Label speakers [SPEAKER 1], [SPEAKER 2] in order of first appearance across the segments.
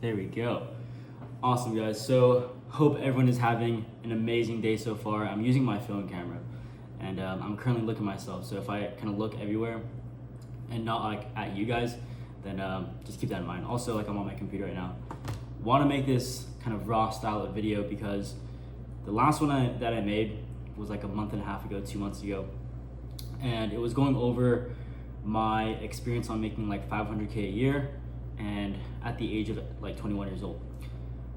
[SPEAKER 1] There we go. Awesome, guys. So hope everyone is having an amazing day so far. I'm using my phone camera, and I'm currently looking at myself. So if I kind of look everywhere and not like at you guys, then just keep that in mind. Also, like I'm on my computer right now. Want to make this kind of raw style of video because the last one that I made was like a month and a half ago, 2 months ago, and it was going over my experience on making like 500K a year and at the age of like 21 years old.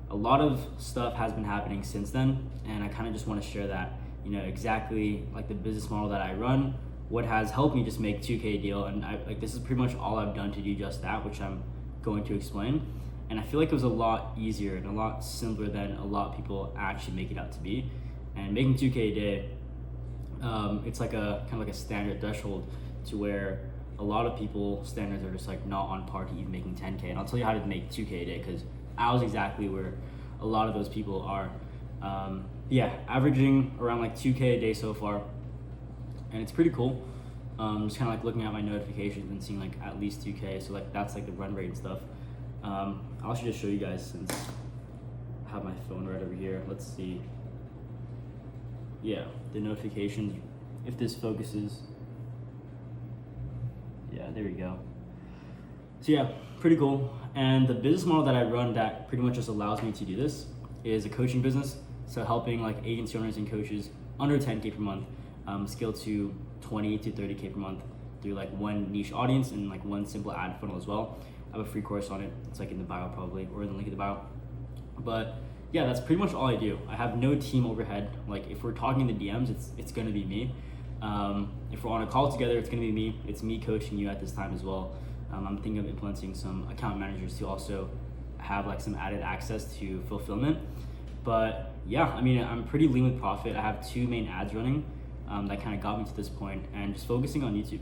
[SPEAKER 1] A lot of stuff has been happening since then, and I kind of just want to share that, exactly like the business model that I run, what has helped me just make 2K a deal, and this is pretty much all I've done to do just that, which I'm going to explain. And I feel like it was a lot easier and a lot simpler than a lot of people actually make it out to be. And making 2K a day, it's like a kind of like a standard threshold to where a lot of people standards are just like not on par to even making 10K. And I'll tell you how to make 2K a day because I was exactly where a lot of those people are. Averaging around like 2K a day so far, and it's pretty cool. Just kind of like looking at my notifications and seeing like at least 2K. So like that's like the run rate and stuff. I'll actually just show you guys since I have my phone right over here. Let's see. Yeah, the notifications, if this focuses. Yeah, there we go. So yeah, pretty cool. And the business model that I run that pretty much just allows me to do this is a coaching business. So helping like agency owners and coaches under 10K per month scale to 20 to 30K per month through like one niche audience and like one simple ad funnel as well. I have a free course on it. It's like in the bio probably, or in the link in the bio. But yeah, that's pretty much all I do. I have no team overhead. Like if we're talking in the DMs, it's gonna be me. If we're on a call together, it's gonna be me. It's me coaching you at this time as well. I'm thinking of implementing some account managers to also have like some added access to fulfillment. But yeah, I mean, I'm pretty lean with profit. I have 2 main ads running that kind of got me to this point, and just focusing on YouTube.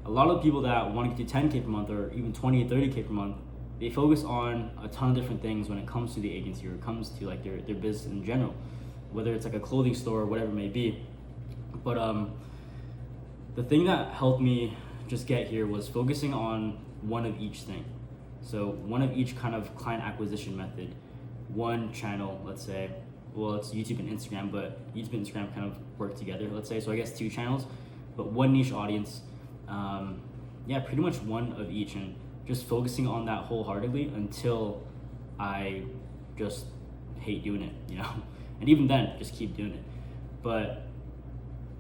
[SPEAKER 1] A lot of people that want to get to 10K per month or even 20 to 30K per month, they focus on a ton of different things when it comes to the agency or it comes to like their business in general, whether it's like a clothing store or whatever it may be. But the thing that helped me just get here was focusing on one of each thing. So one of each kind of client acquisition method, one channel, let's say, well, it's YouTube and Instagram, but YouTube and Instagram kind of work together, let's say. So I guess 2 channels, but one niche audience. Pretty much one of each, and just focusing on that wholeheartedly until I just hate doing it, and even then just keep doing it. But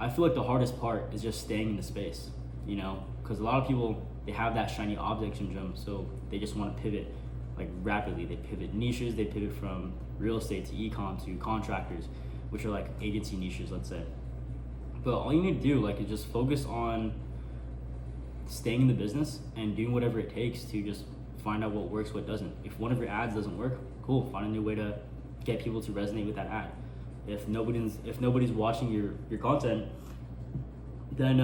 [SPEAKER 1] I feel like the hardest part is just staying in the space, because a lot of people, they have that shiny object syndrome, so they just want to pivot like rapidly. They pivot niches, they pivot from real estate to e-com to contractors, which are like agency niches, let's say. But all you need to do is just focus on staying in the business and doing whatever it takes to just find out what works, what doesn't. If one of your ads doesn't work, cool, find a new way to get people to resonate with that ad. If nobody's watching your content, then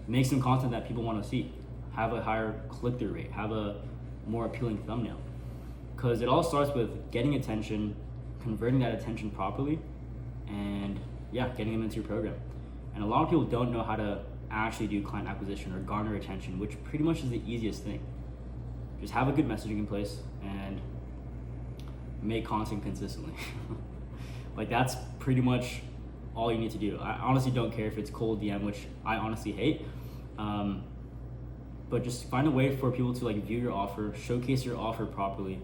[SPEAKER 1] make some content that people want to see. Have a higher click-through rate, have a more appealing thumbnail. Because it all starts with getting attention, converting that attention properly, and getting them into your program. And a lot of people don't know how to actually do client acquisition or garner attention, which pretty much is the easiest thing. Just have a good messaging in place and make content consistently. Like that's pretty much all you need to do. I honestly don't care if it's cold DM, which I honestly hate. But just find a way for people to like view your offer, showcase your offer properly,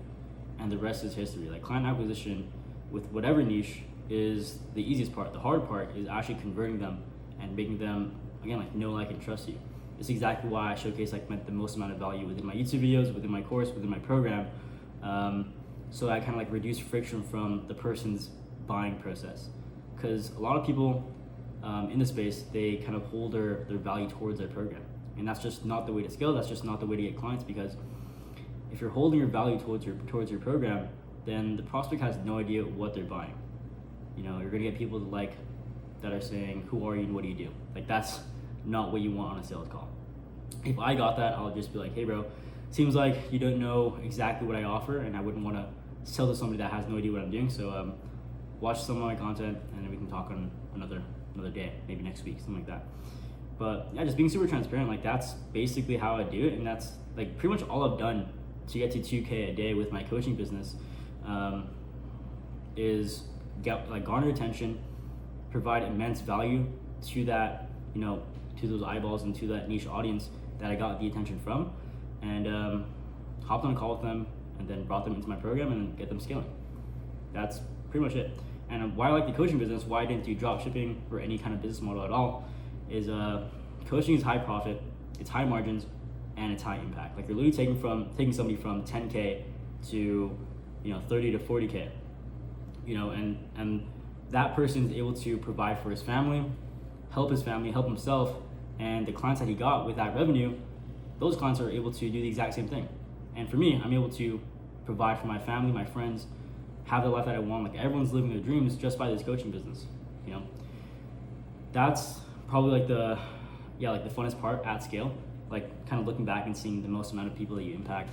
[SPEAKER 1] and the rest is history. Like client acquisition with whatever niche is the easiest part. The hard part is actually converting them and making them, again, like know, like, and trust you. It's exactly why I showcase like the most amount of value within my YouTube videos, within my course, within my program. So I kind of like reduce friction from the person's buying process. Because a lot of people in the space, they kind of hold their value towards their program. And that's just not the way to scale. That's just not the way to get clients, because if you're holding your value towards your program, then the prospect has no idea what they're buying. You're gonna get people that are saying, who are you and what do you do? Like that's not what you want on a sales call. If I got that, I'll just be like, hey bro, seems like you don't know exactly what I offer, and I wouldn't want to sell to somebody that has no idea what I'm doing. So watch some of my content, and then we can talk on another day, maybe next week, something like that. But yeah, just being super transparent, like that's basically how I do it, and that's like pretty much all I've done to get to 2K a day with my coaching business is garner attention, provide immense value to that, to those eyeballs and to that niche audience that I got the attention from, and hopped on a call with them and then brought them into my program and get them scaling. That's pretty much it. And why I like the coaching business, why I didn't do drop shipping or any kind of business model at all, is coaching is high profit, it's high margins, and it's high impact. Like, you're literally taking somebody from 10K to 30 to 40K, and that person is able to provide for his family, help himself, and the clients that he got with that revenue, those clients are able to do the exact same thing. And for me, I'm able to provide for my family, my friends, have the life that I want. Like, everyone's living their dreams just by this coaching business. That's probably like the funnest part at scale. Like, kind of looking back and seeing the most amount of people that you impact.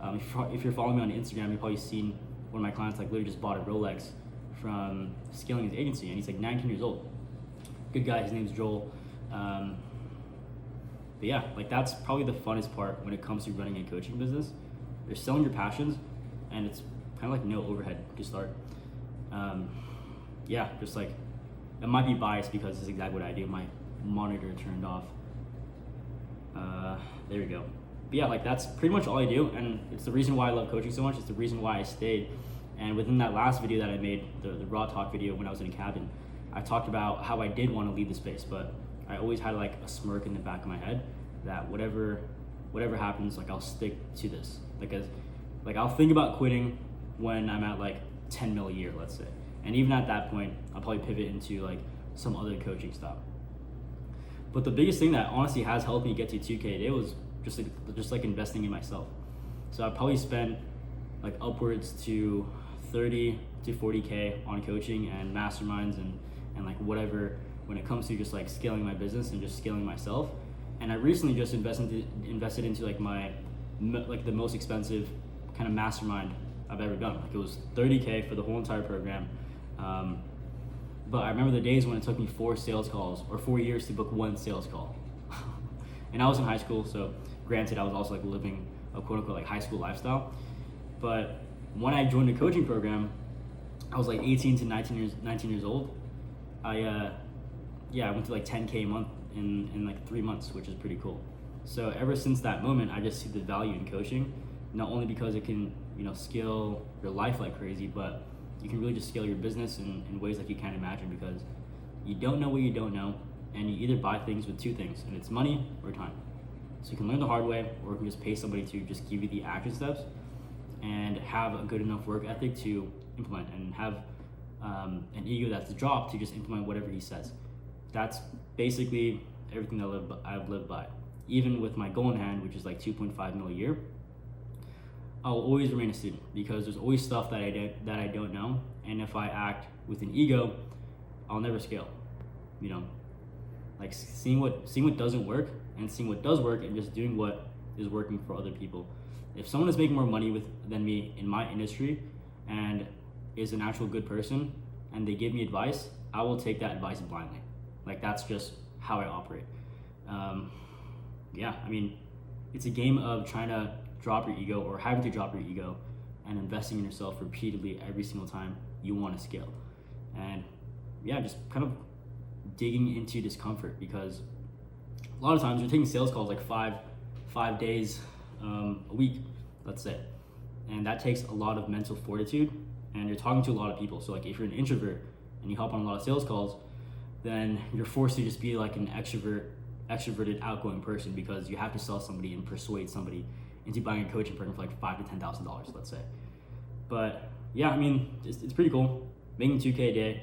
[SPEAKER 1] If you're following me on Instagram, you've probably seen one of my clients literally just bought a Rolex from scaling his agency, and he's 19 years old. Good guy. His name's Joel. But yeah, that's probably the funnest part when it comes to running a coaching business. You're selling your passions, and it's kind of no overhead to start. It might be biased because this is exactly what I do. My monitor turned off. There we go. But yeah, that's pretty much all I do, and it's the reason why I love coaching so much. It's the reason why I stayed. And within that last video that I made, the raw talk video when I was in a cabin, I talked about how I did want to leave the space, but I always had a smirk in the back of my head that whatever happens, I'll stick to this. I'll think about quitting when I'm at 10 mil a year, let's say. And even at that point, I'll probably pivot into some other coaching stuff. But the biggest thing that honestly has helped me get to 2K a day was just investing in myself. So I probably spent upwards to 30 to 40K on coaching and masterminds and whatever when it comes to just scaling my business and just scaling myself. And I recently just invested into my the most expensive kind of mastermind I've ever done. It was 30K for the whole entire program. But I remember the days when it took me 4 sales calls or 4 years to book 1 sales call. And I was in high school, so granted I was also living a quote unquote high school lifestyle. But when I joined the coaching program, I was 18 to 19 years old. I went to 10K a month in 3 months, which is pretty cool. So ever since that moment, I just see the value in coaching, not only because it can scale your life like crazy, but you can really just scale your business in ways you can't imagine, because you don't know what you don't know, and you either buy things with 2 things, and it's money or time. So you can learn the hard way, or you can just pay somebody to just give you the action steps and have a good enough work ethic to implement, and have an ego that's dropped to just implement whatever he says. That's basically everything that I've lived by. Even with my goal in hand, which is 2.5 mil a year, I'll always remain a student, because there's always stuff that I don't know, and if I act with an ego, I'll never scale. Seeing what doesn't work and seeing what does work and just doing what is working for other people. If someone is making more money than me in my industry and is an actual good person and they give me advice, I will take that advice blindly. That's just how I operate. It's a game of trying to drop your ego, or having to drop your ego, and investing in yourself repeatedly every single time you want to scale. And just kind of digging into discomfort, because a lot of times you're taking sales calls 5 days a week, let's say, and that takes a lot of mental fortitude, and you're talking to a lot of people. So if you're an introvert and you hop on a lot of sales calls, then you're forced to just be an extroverted, outgoing person, because you have to sell somebody and persuade somebody into buying a coaching program for $5,000 to $10,000, let's say. But it's pretty cool making 2K a day.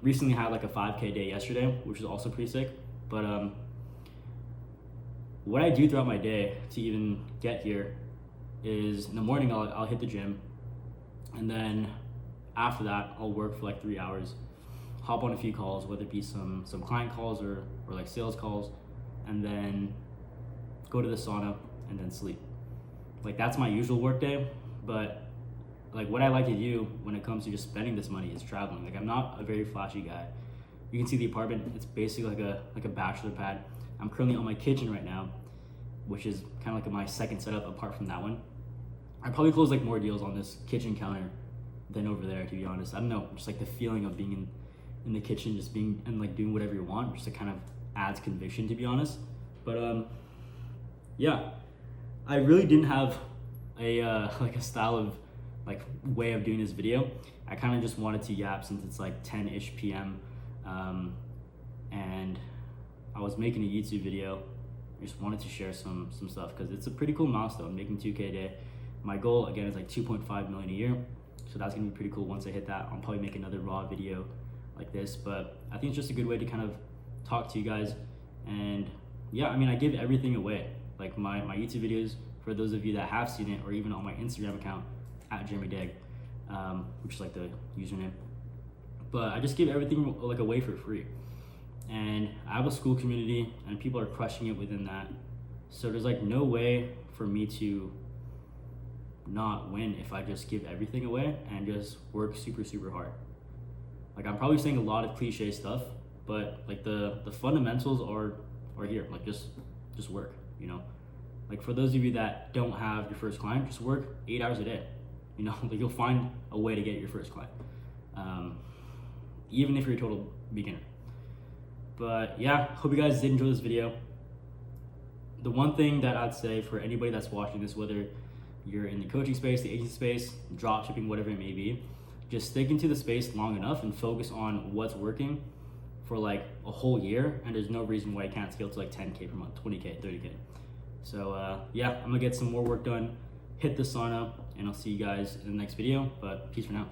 [SPEAKER 1] Recently had a 5K day yesterday, which is also pretty sick. But what I do throughout my day to even get here is in the morning I'll hit the gym, and then after that I'll work for 3 hours, hop on a few calls, whether it be some client calls or sales calls, and then go to the sauna and then sleep. That's my usual work day. But what I like to do when it comes to just spending this money is traveling. I'm not a very flashy guy. You can see the apartment, it's basically like a bachelor pad. I'm currently on my kitchen right now, which is kind of like my second setup apart from that one. I probably close like more deals on this kitchen counter than over there, to be honest. I don't know, just like the feeling of being in the kitchen, just being and like doing whatever you want, just like kind of adds conviction, to be honest. But yeah, I really didn't have a like a style of like way of doing this video. I kind of just wanted to yap since it's like 10-ish p.m. And I was making a YouTube video. I just wanted to share some stuff because it's a pretty cool milestone, making 2K a day. My goal again is like 2.5 million a year, so that's gonna be pretty cool. Once I hit that, I'll probably make another raw video like this. But I think it's just a good way to kind of talk to you guys. And yeah, I mean, I give everything away, like my YouTube videos, for those of you that have seen it, or even on my Instagram account at Jeremy Degg, which is like the username. But I just give everything like away for free. And I have a school community and people are crushing it within that. So there's like no way for me to not win if I just give everything away and just work super hard. Like, I'm probably saying a lot of cliche stuff, but like the fundamentals are here. Like just work, you know? Like for those of you that don't have your first client, just work 8 hours a day. You know, like you'll find a way to get your first client. Even if you're a total beginner. But yeah, hope you guys did enjoy this video. The one thing that I'd say for anybody that's watching this, whether you're in the coaching space, the agency space, drop shipping, whatever it may be, just stick into the space long enough and focus on what's working for like a whole year, and there's no reason why I can't scale to like 10K per month, 20K, 30K. So yeah, I'm gonna get some more work done, hit the sauna, and I'll see you guys in the next video, but peace for now.